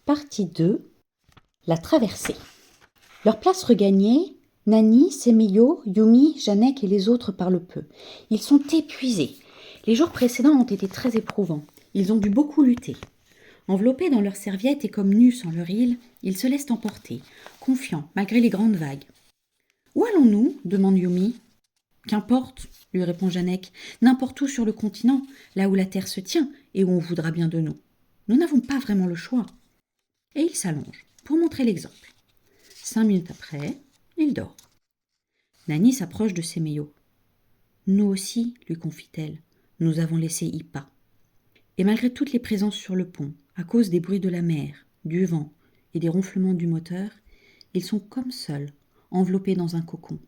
Partie 2. La traversée. Leur place regagnée, Nani, Semeyo, Yumi, Janek et les autres parlent peu. Ils sont épuisés. Les jours précédents ont été très éprouvants. Ils ont dû beaucoup lutter. Enveloppés dans leurs serviettes et comme nus sans leur île, ils se laissent emporter, confiants malgré les grandes vagues. « Où allons-nous » demande Yumi. « Qu'importe » lui répond Janek, « n'importe où sur le continent, là où la terre se tient et où on voudra bien de nous. Nous n'avons pas vraiment le choix. » Et il s'allonge pour montrer l'exemple. 5 minutes après, il dort. Nani s'approche de Semeyo. « Nous aussi, lui confie-t-elle, nous avons laissé Ipa. Et malgré toutes les présences sur le pont, à cause des bruits de la mer, du vent et des ronflements du moteur, ils sont comme seuls, enveloppés dans un cocon.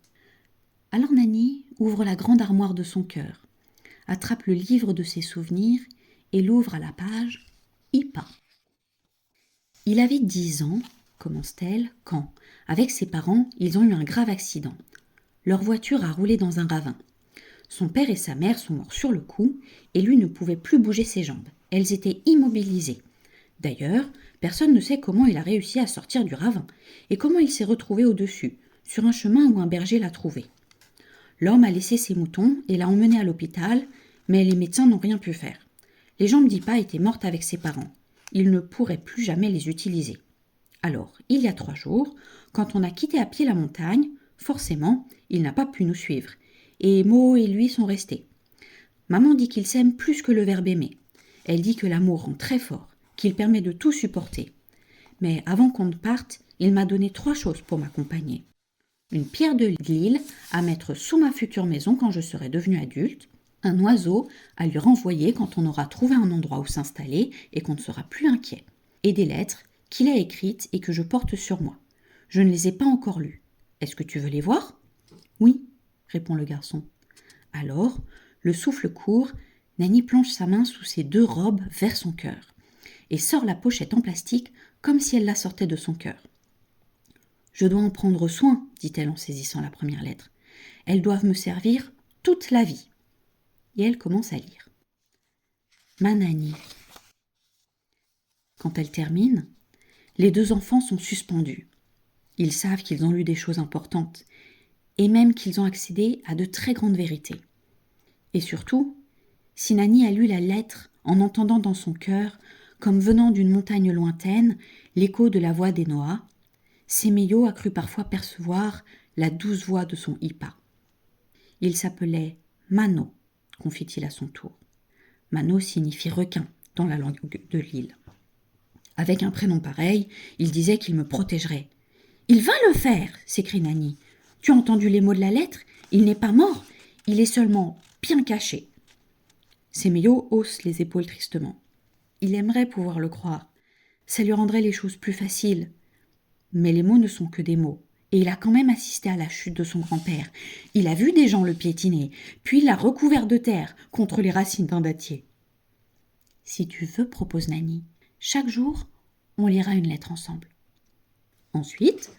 Alors Nani ouvre la grande armoire de son cœur, attrape le livre de ses souvenirs et l'ouvre à la page « Ipa ». Il avait 10 ans, commence-t-elle, quand, avec ses parents, ils ont eu un grave accident. Leur voiture a roulé dans un ravin. Son père et sa mère sont morts sur le coup et lui ne pouvait plus bouger ses jambes. Elles étaient immobilisées. D'ailleurs, personne ne sait comment il a réussi à sortir du ravin et comment il s'est retrouvé au-dessus, sur un chemin où un berger l'a trouvé. L'homme a laissé ses moutons et l'a emmené à l'hôpital, mais les médecins n'ont rien pu faire. Les jambes d'Ipa étaient mortes avec ses parents. Il ne pourrait plus jamais les utiliser. Alors, il y a 3 jours, quand on a quitté à pied la montagne, forcément, il n'a pas pu nous suivre. Et Mo et lui sont restés. Maman dit qu'ils s'aiment plus que le verbe aimer. Elle dit que l'amour rend très fort, qu'il permet de tout supporter. Mais avant qu'on ne parte, il m'a donné 3 choses pour m'accompagner. Une pierre de l'île à mettre sous ma future maison quand je serai devenue adulte, un oiseau à lui renvoyer quand on aura trouvé un endroit où s'installer et qu'on ne sera plus inquiet, et des lettres qu'il a écrites et que je porte sur moi. Je ne les ai pas encore lues. Est-ce que tu veux les voir ? Oui, répond le garçon. Alors, le souffle court, Nani plonge sa main sous ses 2 robes vers son cœur et sort la pochette en plastique comme si elle la sortait de son cœur. Je dois en prendre soin, dit-elle en saisissant la première lettre. Elles doivent me servir toute la vie. Et elle commence à lire. Ma Nani. Quand elle termine, les 2 enfants sont suspendus. Ils savent qu'ils ont lu des choses importantes et même qu'ils ont accédé à de très grandes vérités. Et surtout, si Nani a lu la lettre en entendant dans son cœur, comme venant d'une montagne lointaine, l'écho de la voix des Noah, Semeyo a cru parfois percevoir la douce voix de son Ipa. Il s'appelait Mano, confie-t-il à son tour. Mano signifie requin dans la langue de l'île. Avec un prénom pareil, il disait qu'il me protégerait. « Il va le faire !» s'écrie Nani. « Tu as entendu les mots de la lettre ? Il n'est pas mort, il est seulement bien caché. » Semeyo hausse les épaules tristement. Il aimerait pouvoir le croire. Ça lui rendrait les choses plus faciles. Mais les mots ne sont que des mots. Et il a quand même assisté à la chute de son grand-père. Il a vu des gens le piétiner, puis il l'a recouvert de terre contre les racines d'un dattier. « Si tu veux, propose Nani, chaque jour, on lira une lettre ensemble. » Ensuite,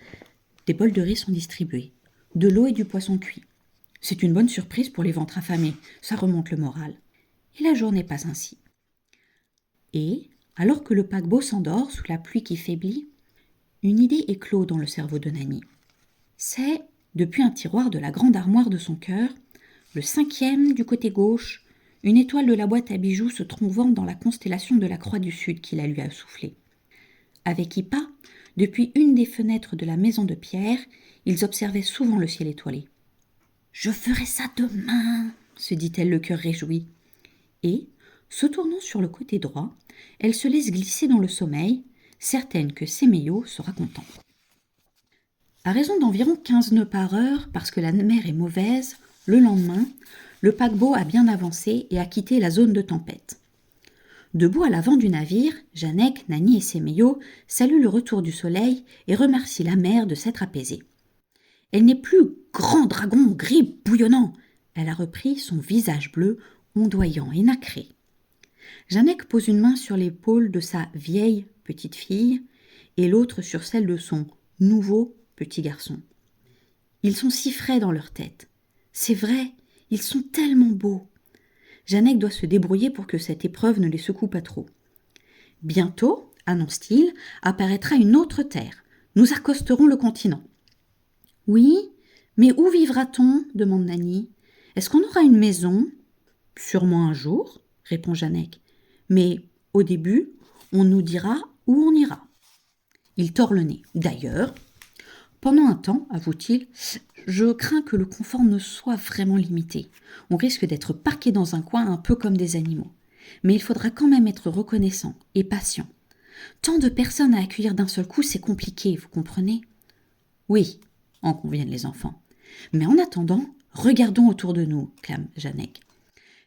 des bols de riz sont distribués, de l'eau et du poisson cuit. C'est une bonne surprise pour les ventres affamés, ça remonte le moral. Et la journée passe ainsi. Et, alors que le paquebot s'endort sous la pluie qui faiblit, une idée éclot dans le cerveau de Nani. C'est, depuis un tiroir de la grande armoire de son cœur, le 5e du côté gauche, une étoile de la boîte à bijoux se trouvant dans la constellation de la Croix du Sud qui la lui a soufflé. Avec Ipa, depuis une des fenêtres de la maison de pierre, ils observaient souvent le ciel étoilé. « Je ferai ça demain !» se dit-elle le cœur réjoui. Et, se tournant sur le côté droit, elle se laisse glisser dans le sommeil, certaine que Semeyo sera content. À raison d'environ 15 nœuds par heure, parce que la mer est mauvaise, le lendemain, le paquebot a bien avancé et a quitté la zone de tempête. Debout à l'avant du navire, Janek, Nani et Semeyo saluent le retour du soleil et remercient la mer de s'être apaisée. Elle n'est plus grand dragon gris bouillonnant. Elle a repris son visage bleu, ondoyant et nacré. Janek pose une main sur l'épaule de sa vieille petite fille et l'autre sur celle de son nouveau petit garçon. Ils sont si frais dans leur tête. C'est vrai, ils sont tellement beaux. Janek doit se débrouiller pour que cette épreuve ne les secoue pas trop. Bientôt, annonce-t-il, apparaîtra une autre terre. Nous accosterons le continent. Oui, mais où vivra-t-on ? Demande Nanny. Est-ce qu'on aura une maison ? Sûrement un jour, répond Jeannec. Mais au début, on nous dira où on ira. Il tord le nez. D'ailleurs, pendant un temps, avoue-t-il, je crains que le confort ne soit vraiment limité. On risque d'être parqué dans un coin un peu comme des animaux. Mais il faudra quand même être reconnaissant et patient. Tant de personnes à accueillir d'un seul coup, c'est compliqué, vous comprenez ? Oui, en conviennent les enfants. Mais en attendant, regardons autour de nous, clame Jeannec.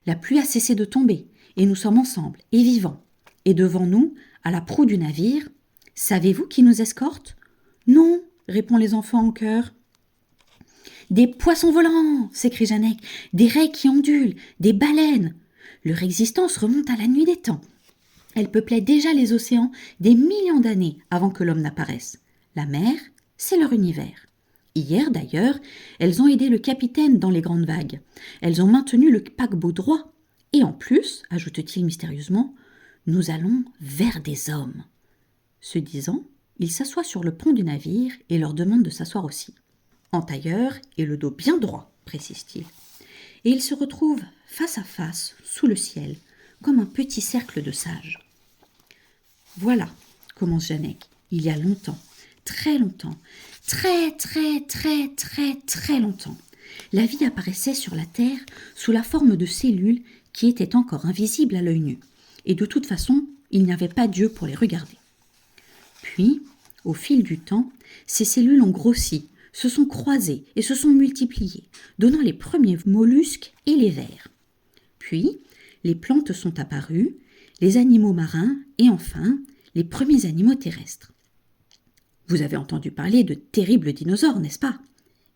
La pluie a cessé de tomber, et nous sommes ensemble, et vivants. Et devant nous, à la proue du navire, savez-vous qui nous escorte ? Non, répondent les enfants en chœur. Des poissons volants, s'écrie Jeannec, des raies qui ondulent, des baleines. Leur existence remonte à la nuit des temps. Elles peuplaient déjà les océans des millions d'années avant que l'homme n'apparaisse. La mer, c'est leur univers. Hier, d'ailleurs, elles ont aidé le capitaine dans les grandes vagues. Elles ont maintenu le paquebot droit. Et en plus, ajoute-t-il mystérieusement, nous allons vers des hommes. Ce disant, il s'assoit sur le pont du navire et leur demande de s'asseoir aussi. En tailleur et le dos bien droit, précise-t-il. Et ils se retrouvent face à face, sous le ciel, comme un petit cercle de sages. Voilà, commence Jeannec, il y a longtemps, très longtemps, très longtemps, la vie apparaissait sur la terre sous la forme de cellules qui étaient encore invisibles à l'œil nu. Et de toute façon, il n'y avait pas Dieu pour les regarder. Puis, au fil du temps, ces cellules ont grossi, se sont croisées et se sont multipliées, donnant les premiers mollusques et les vers. Puis, les plantes sont apparues, les animaux marins et enfin, les premiers animaux terrestres. Vous avez entendu parler de terribles dinosaures, n'est-ce pas ?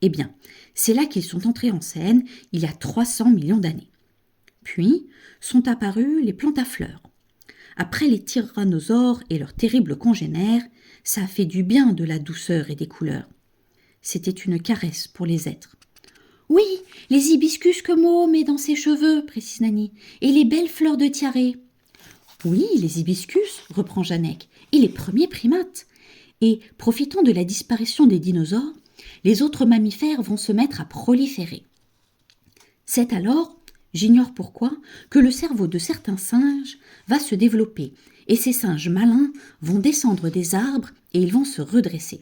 Eh bien, c'est là qu'ils sont entrés en scène il y a 300 millions d'années. Puis, sont apparues les plantes à fleurs. Après les tyrannosaures et leurs terribles congénères, ça a fait du bien de la douceur et des couleurs. C'était une caresse pour les êtres. Oui, les hibiscus que Mo met dans ses cheveux, précise Nanny, et les belles fleurs de tiaré. Oui, les hibiscus, reprend Jeannec, et les premiers primates. Et, profitant de la disparition des dinosaures, les autres mammifères vont se mettre à proliférer. C'est alors, j'ignore pourquoi, que le cerveau de certains singes va se développer, et ces singes malins vont descendre des arbres et ils vont se redresser.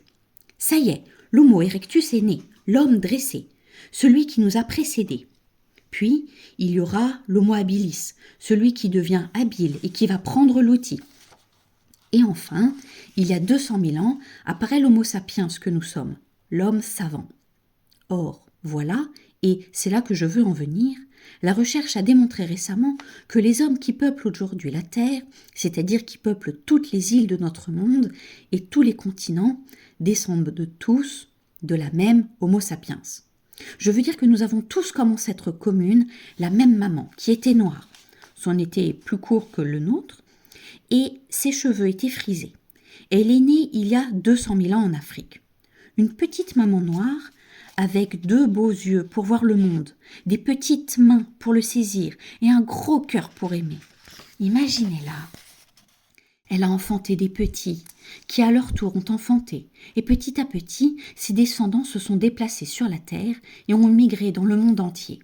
Ça y est, l'Homo erectus est né, l'homme dressé, celui qui nous a précédés. Puis, il y aura l'Homo habilis, celui qui devient habile et qui va prendre l'outil. Et enfin, il y a 200 000 ans, apparaît l'Homo sapiens que nous sommes, l'homme savant. Or, voilà, et c'est là que je veux en venir, la recherche a démontré récemment que les hommes qui peuplent aujourd'hui la Terre, c'est-à-dire qui peuplent toutes les îles de notre monde et tous les continents, descendent de tous de la même Homo sapiens. Je veux dire que nous avons tous comme ancêtre commune la même maman, qui était noire. Son nez était plus court que le nôtre, et ses cheveux étaient frisés. Elle est née il y a 200 000 ans en Afrique. Une petite maman noire, avec 2 beaux yeux pour voir le monde, des petites mains pour le saisir et un gros cœur pour aimer. Imaginez-la. Elle a enfanté des petits, qui à leur tour ont enfanté, et petit à petit, ses descendants se sont déplacés sur la terre et ont migré dans le monde entier.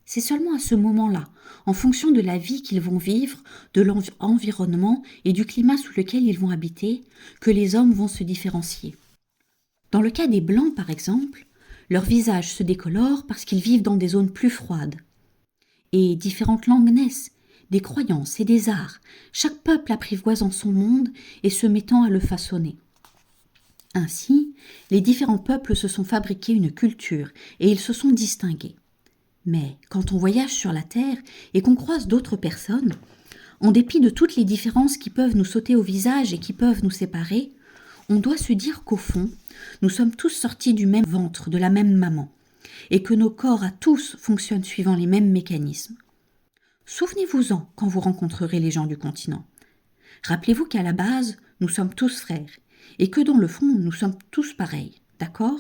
C'est seulement à ce moment-là, en fonction de la vie qu'ils vont vivre, de l'environnement et du climat sous lequel ils vont habiter, que les hommes vont se différencier. Dans le cas des Blancs, par exemple, leur visage se décolore parce qu'ils vivent dans des zones plus froides. Et différentes langues naissent, des croyances et des arts, chaque peuple apprivoisant son monde et se mettant à le façonner. Ainsi, les différents peuples se sont fabriqués une culture et ils se sont distingués. Mais quand on voyage sur la Terre et qu'on croise d'autres personnes, en dépit de toutes les différences qui peuvent nous sauter au visage et qui peuvent nous séparer, on doit se dire qu'au fond, nous sommes tous sortis du même ventre, de la même maman, et que nos corps à tous fonctionnent suivant les mêmes mécanismes. Souvenez-vous-en quand vous rencontrerez les gens du continent. Rappelez-vous qu'à la base, nous sommes tous frères, et que dans le fond, nous sommes tous pareils, d'accord ?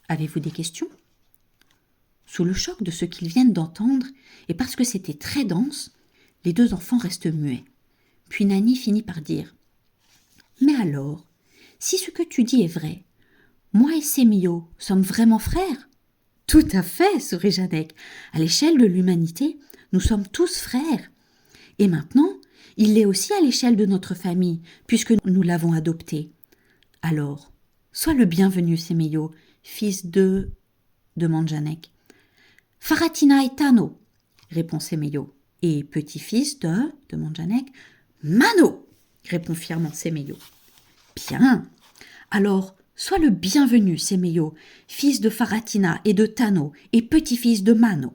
Avez-vous des questions ? Sous le choc de ce qu'ils viennent d'entendre, et parce que c'était très dense, les 2 enfants restent muets. Puis Nanny finit par dire Mais alors, si ce que tu dis est vrai, moi et Sémillot sommes vraiment frères? Tout à fait, sourit Jeannec. À l'échelle de l'humanité, nous sommes tous frères. Et maintenant, il l'est aussi à l'échelle de notre famille, puisque nous l'avons adopté. Alors, sois le bienvenu, Sémillot, fils de... demande Jeannec. Faratina et Tano, répond Sémillot. Et petit-fils de... demande Jeannec. Mano, répond fièrement Sémillot. Bien. Alors, sois le bienvenu, Sémillot, fils de Faratina et de Tano, et petit-fils de Mano.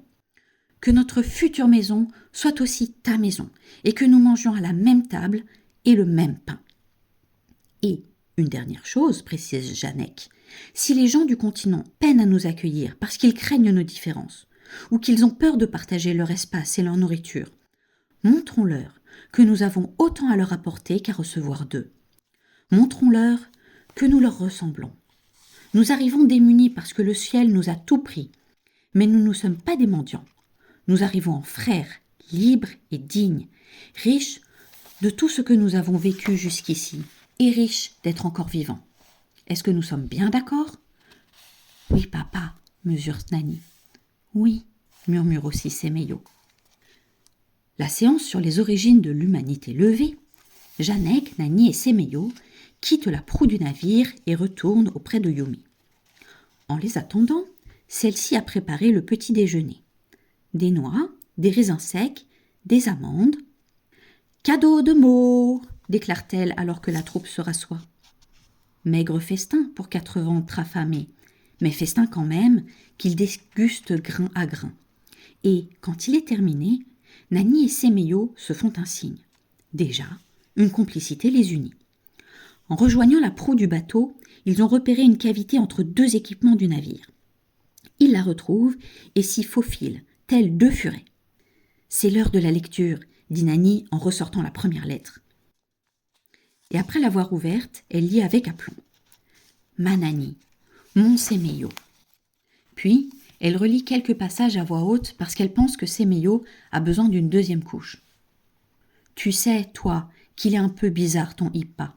Que notre future maison soit aussi ta maison, et que nous mangions à la même table et le même pain. Et une dernière chose, précise Jeannec, si les gens du continent peinent à nous accueillir parce qu'ils craignent nos différences, ou qu'ils ont peur de partager leur espace et leur nourriture, montrons-leur que nous avons autant à leur apporter qu'à recevoir d'eux. Montrons-leur que nous leur ressemblons. Nous arrivons démunis parce que le ciel nous a tout pris, mais nous ne sommes pas des mendiants. Nous arrivons en frères, libres et dignes, riches de tout ce que nous avons vécu jusqu'ici, et riches d'être encore vivants. Est-ce que nous sommes bien d'accord? Oui, papa, mesure Nani. Oui, murmure aussi Sémillot. La séance sur les origines de l'humanité levée, Jeannec, Nani et Sémillot quittent la proue du navire et retournent auprès de Yumi. En les attendant, celle-ci a préparé le petit déjeuner. Des noix, des raisins secs, des amandes. « Cadeau de mots !» déclare-t-elle alors que la troupe se rassoit. Maigre festin pour 4 ventres affamés, mais festin quand même qu'ils dégustent grain à grain. Et, quand il est terminé, Nani et Sémillot se font un signe. Déjà, une complicité les unit. En rejoignant la proue du bateau, ils ont repéré une cavité entre 2 équipements du navire. Ils la retrouvent et s'y faufilent, tels 2 furets. « C'est l'heure de la lecture », dit Nani en ressortant la première lettre. Et après l'avoir ouverte, elle lit avec aplomb. « Ma Nani, mon Sémillot ». Puis, elle relit quelques passages à voix haute parce qu'elle pense que Sémillot a besoin d'une 2e couche. « Tu sais, toi, qu'il est un peu bizarre ton Hippa,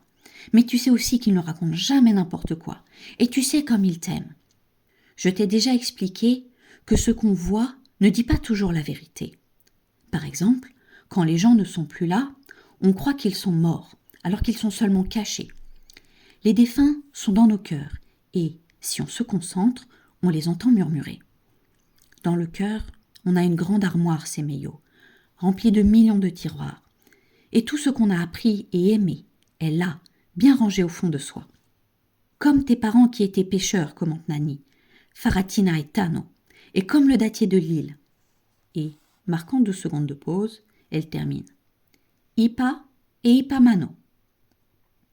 mais tu sais aussi qu'il ne raconte jamais n'importe quoi, et tu sais comme il t'aime. Je t'ai déjà expliqué que ce qu'on voit ne dit pas toujours la vérité. Par exemple, quand les gens ne sont plus là, on croit qu'ils sont morts, alors qu'ils sont seulement cachés. Les défunts sont dans nos cœurs, et, si on se concentre, on les entend murmurer. Dans le cœur, on a une grande armoire, Sémillot, remplie de millions de tiroirs. Et tout ce qu'on a appris et aimé est là, bien rangé au fond de soi. Comme tes parents qui étaient pêcheurs, commente Nani, Faratina et Tano, et comme le dattier de l'île. Et, marquant 2 secondes de pause, elle termine. Hippa et Hippamano.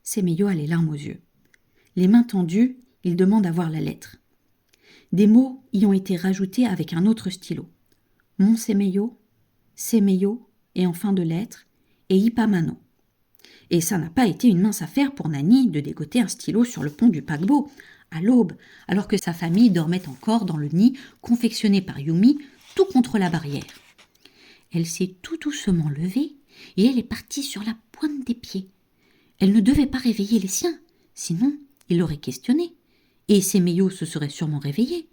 Sémillot a les larmes aux yeux. Les mains tendues, il demande à voir la lettre. Des mots y ont été rajoutés avec un autre stylo. Mon Sémillot, Sémillot, et en fin de lettre, et Hippamano. Et ça n'a pas été une mince affaire pour Nani de dégoter un stylo sur le pont du paquebot, à l'aube, alors que sa famille dormait encore dans le nid confectionné par Yumi, tout contre la barrière. Elle s'est tout doucement levée et elle est partie sur la pointe des pieds. Elle ne devait pas réveiller les siens, sinon il l'aurait questionné. Et Sémillot se serait sûrement réveillé.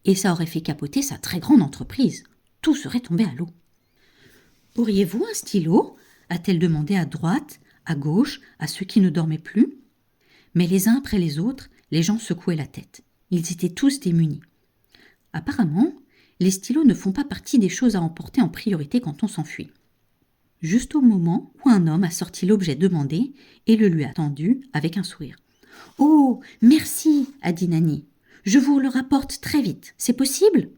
Et ça aurait fait capoter sa très grande entreprise. Tout serait tombé à l'eau. « Auriez-vous un stylo » a-t-elle demandé à droite, à gauche, à ceux qui ne dormaient plus. Mais les uns après les autres, les gens secouaient la tête. Ils étaient tous démunis. Apparemment, les stylos ne font pas partie des choses à emporter en priorité quand on s'enfuit. Juste au moment où un homme a sorti l'objet demandé et le lui a tendu avec un sourire. « Oh, merci » a dit Nani. « Je vous le rapporte très vite. C'est possible ?»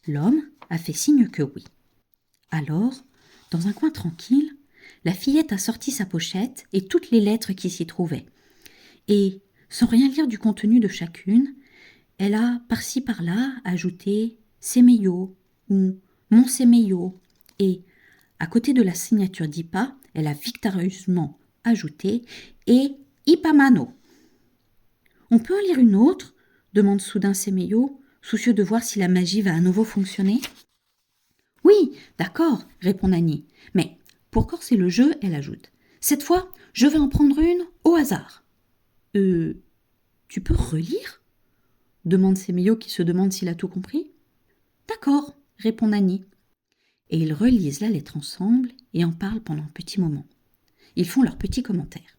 L'homme a fait signe que oui. Alors, dans un coin tranquille, la fillette a sorti sa pochette et toutes les lettres qui s'y trouvaient. Et, sans rien lire du contenu de chacune, elle a par-ci par-là ajouté « Sémillot » ou « Mon Sémillot » et, à côté de la signature d'Hippa, elle a victorieusement ajouté « et Hippamano ». « On peut en lire une autre ?» demande soudain Sémillot, soucieux de voir si la magie va à nouveau fonctionner. « Oui, d'accord » répond Nani, mais pour corser le jeu, elle ajoute « Cette fois, Je vais en prendre une au hasard. Tu peux relire ? Demande Séméo qui se demande s'il a tout compris. D'accord, répond Nani. Et ils relisent la lettre ensemble et en parlent pendant un petit moment. Ils font leurs petits commentaires.